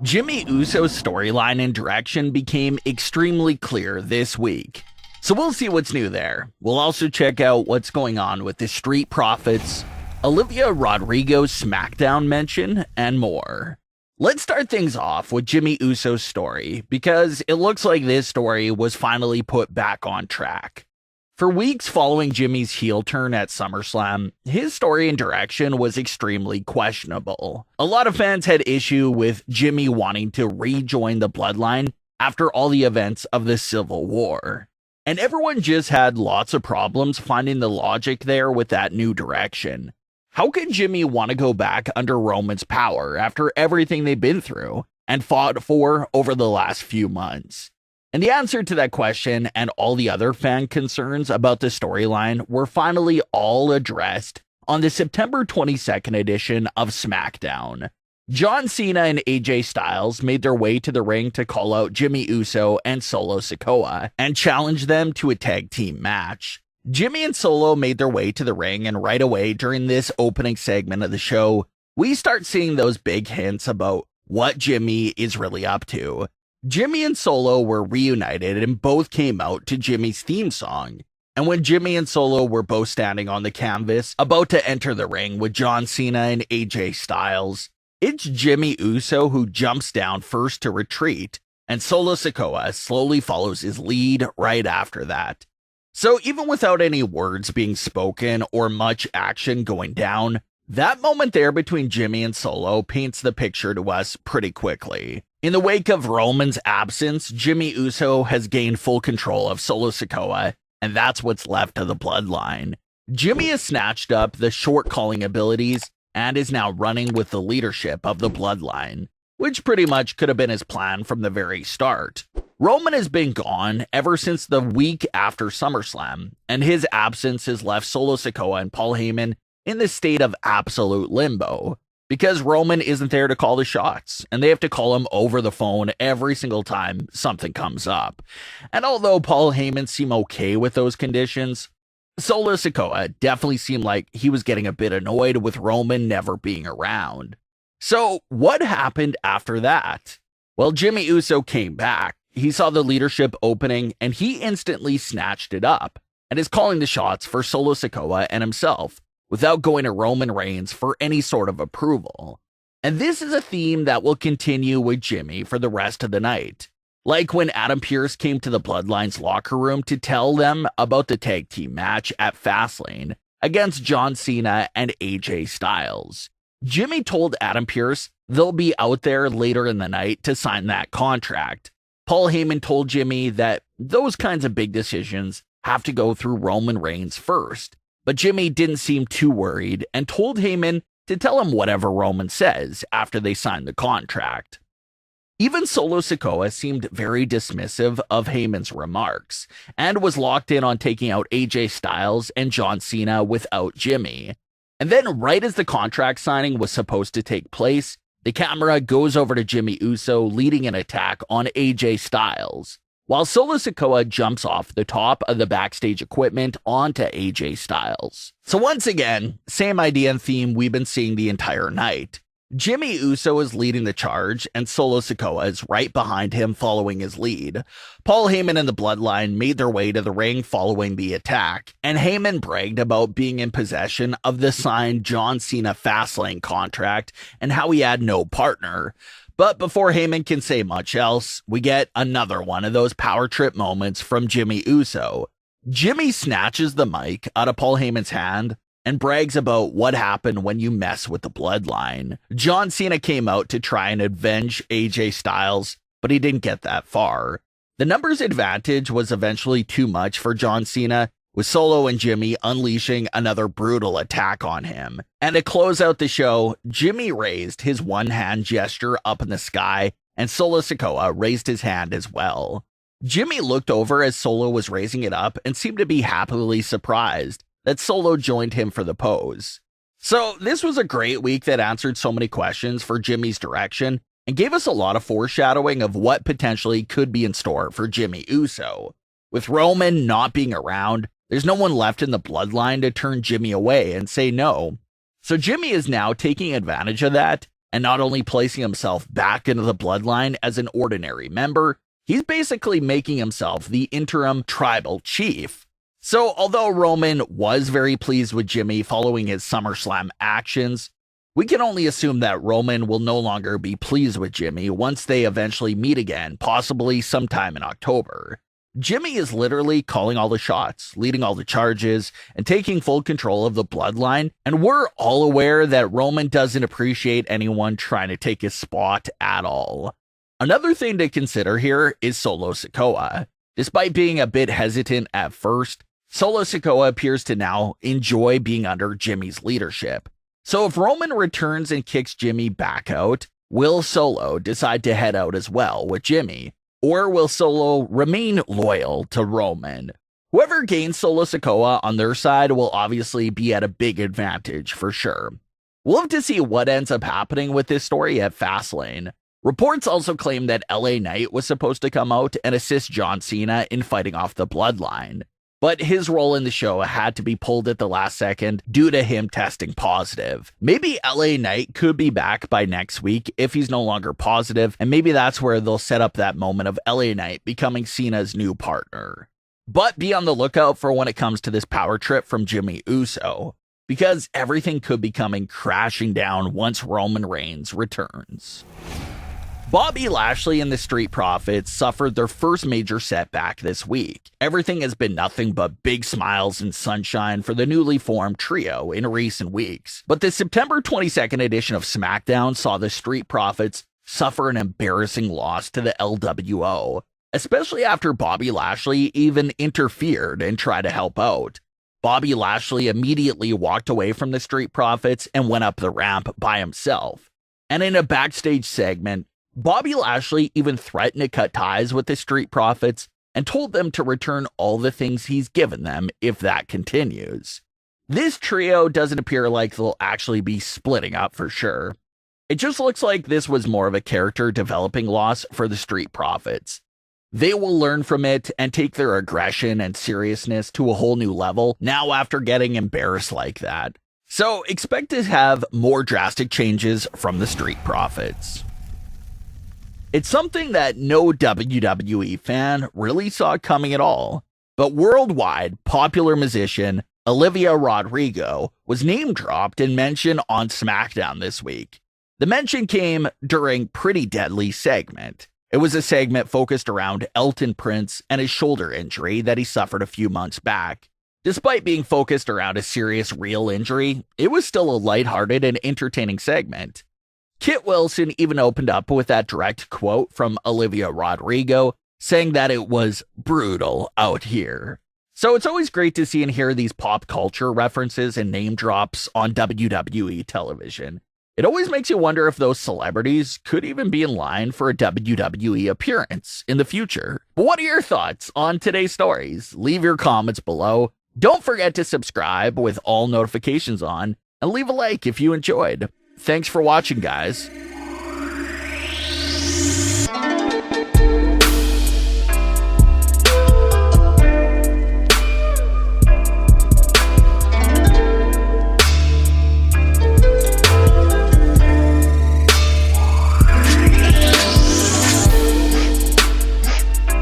Jimmy Uso's storyline and direction became extremely clear this week, so we'll see what's new there. We'll also check out what's going on with the Street Profits, Olivia Rodrigo Smackdown mention, and more. Let's start things off with Jimmy Uso's story, because it looks like this story was finally put back on track. For weeks following Jimmy's heel turn at SummerSlam, his story and direction was extremely questionable. A lot of fans had issue with Jimmy wanting to rejoin the Bloodline after all the events of the Civil War. And everyone just had lots of problems finding the logic there with that new direction. How could Jimmy want to go back under Roman's power after everything they've been through and fought for over the last few months? And the answer to that question and all the other fan concerns about the storyline were finally all addressed on the September 22nd edition of SmackDown. John Cena and AJ Styles made their way to the ring to call out Jimmy Uso and Solo Sikoa and challenge them to a tag team match. Jimmy and Solo made their way to the ring, and right away during this opening segment of the show, we start seeing those big hints about what Jimmy is really up to. Jimmy and Solo were reunited and both came out to Jimmy's theme song. And when Jimmy and Solo were both standing on the canvas, about to enter the ring with John Cena and AJ Styles, it's Jimmy Uso who jumps down first to retreat, and Solo Sikoa slowly follows his lead right after that. So even without any words being spoken or much action going down, that moment there between Jimmy and Solo paints the picture to us pretty quickly. In the wake of Roman's absence, Jimmy Uso has gained full control of Solo Sikoa, and that's what's left of the Bloodline. Jimmy has snatched up the short calling abilities and is now running with the leadership of the Bloodline, which pretty much could have been his plan from the very start. Roman has been gone ever since the week after SummerSlam, and his absence has left Solo Sikoa and Paul Heyman in the state of absolute limbo, because Roman isn't there to call the shots, and they have to call him over the phone every single time something comes up. And although Paul Heyman seemed okay with those conditions, Solo Sikoa definitely seemed like he was getting a bit annoyed with Roman never being around. So what happened after that? Well, Jimmy Uso came back. He saw the leadership opening, and he instantly snatched it up, and is calling the shots for Solo Sikoa and himself, without going to Roman Reigns for any sort of approval. And this is a theme that will continue with Jimmy for the rest of the night. Like when Adam Pearce came to the Bloodline's locker room to tell them about the tag team match at Fastlane against John Cena and AJ Styles. Jimmy told Adam Pearce they'll be out there later in the night to sign that contract. Paul Heyman told Jimmy that those kinds of big decisions have to go through Roman Reigns first. But Jimmy didn't seem too worried and told Heyman to tell him whatever Roman says after they signed the contract. Even Solo Sikoa seemed very dismissive of Heyman's remarks and was locked in on taking out AJ Styles and John Cena without Jimmy. And then right as the contract signing was supposed to take place, the camera goes over to Jimmy Uso leading an attack on AJ Styles, while Solo Sikoa jumps off the top of the backstage equipment onto AJ Styles. So once again, same idea and theme we've been seeing the entire night. Jimmy Uso is leading the charge, and Solo Sikoa is right behind him following his lead. Paul Heyman and the Bloodline made their way to the ring following the attack, and Heyman bragged about being in possession of the signed John Cena Fastlane contract and how he had no partner. But before Heyman can say much else, we get another one of those power trip moments from Jimmy Uso. Jimmy snatches the mic out of Paul Heyman's hand and brags about what happened when you mess with the Bloodline. John Cena came out to try and avenge AJ Styles, but he didn't get that far. The numbers advantage was eventually too much for John Cena, with Solo and Jimmy unleashing another brutal attack on him. And to close out the show, Jimmy raised his one-hand gesture up in the sky, and Solo Sikoa raised his hand as well. Jimmy looked over as Solo was raising it up and seemed to be happily surprised that Solo joined him for the pose. So this was a great week that answered so many questions for Jimmy's direction and gave us a lot of foreshadowing of what potentially could be in store for Jimmy Uso. With Roman not being around, there's no one left in the bloodline to turn Jimmy away and say no. So Jimmy is now taking advantage of that and not only placing himself back into the bloodline as an ordinary member, he's basically making himself the interim tribal chief. So although Roman was very pleased with Jimmy following his SummerSlam actions, we can only assume that Roman will no longer be pleased with Jimmy once they eventually meet again, possibly sometime in October. Jimmy is literally calling all the shots, leading all the charges, and taking full control of the bloodline, and we're all aware that Roman doesn't appreciate anyone trying to take his spot at all. Another thing to consider here is Solo Sikoa. Despite being a bit hesitant at first, Solo Sikoa appears to now enjoy being under Jimmy's leadership. So if Roman returns and kicks Jimmy back out, will Solo decide to head out as well with Jimmy? Or will Solo remain loyal to Roman? Whoever gains Solo Sikoa on their side will obviously be at a big advantage for sure. We'll have to see what ends up happening with this story at Fastlane. Reports also claim that LA Knight was supposed to come out and assist John Cena in fighting off the bloodline, but his role in the show had to be pulled at the last second due to him testing positive. Maybe LA Knight could be back by next week if he's no longer positive, and maybe that's where they'll set up that moment of LA Knight becoming Cena's new partner. But be on the lookout for when it comes to this power trip from Jimmy Uso, because everything could be coming crashing down once Roman Reigns returns. Bobby Lashley and the Street Profits suffered their first major setback this week. Everything has been nothing but big smiles and sunshine for the newly formed trio in recent weeks. But the September 22nd edition of Smackdown saw the Street Profits suffer an embarrassing loss to the LWO, especially after Bobby Lashley even interfered and tried to help out. Bobby Lashley immediately walked away from the Street Profits and went up the ramp by himself. And in a backstage segment, Bobby Lashley even threatened to cut ties with the Street Profits and told them to return all the things he's given them if that continues. This trio doesn't appear like they'll actually be splitting up for sure. It just looks like this was more of a character developing loss for the Street Profits. They will learn from it and take their aggression and seriousness to a whole new level now after getting embarrassed like that. So expect to have more drastic changes from the Street Profits. It's something that no WWE fan really saw coming at all, but worldwide popular musician Olivia Rodrigo was name-dropped and mentioned on SmackDown this week. The mention came during Pretty Deadly segment. It was a segment focused around Elton Prince and his shoulder injury that he suffered a few months back. Despite being focused around a serious real injury, it was still a lighthearted and entertaining segment. Kit Wilson even opened up with that direct quote from Olivia Rodrigo, saying that it was brutal out here. So it's always great to see and hear these pop culture references and name drops on WWE television. It always makes you wonder if those celebrities could even be in line for a WWE appearance in the future. But what are your thoughts on today's stories? Leave your comments below. Don't forget to subscribe with all notifications on, and leave a like if you enjoyed. Thanks for watching, guys.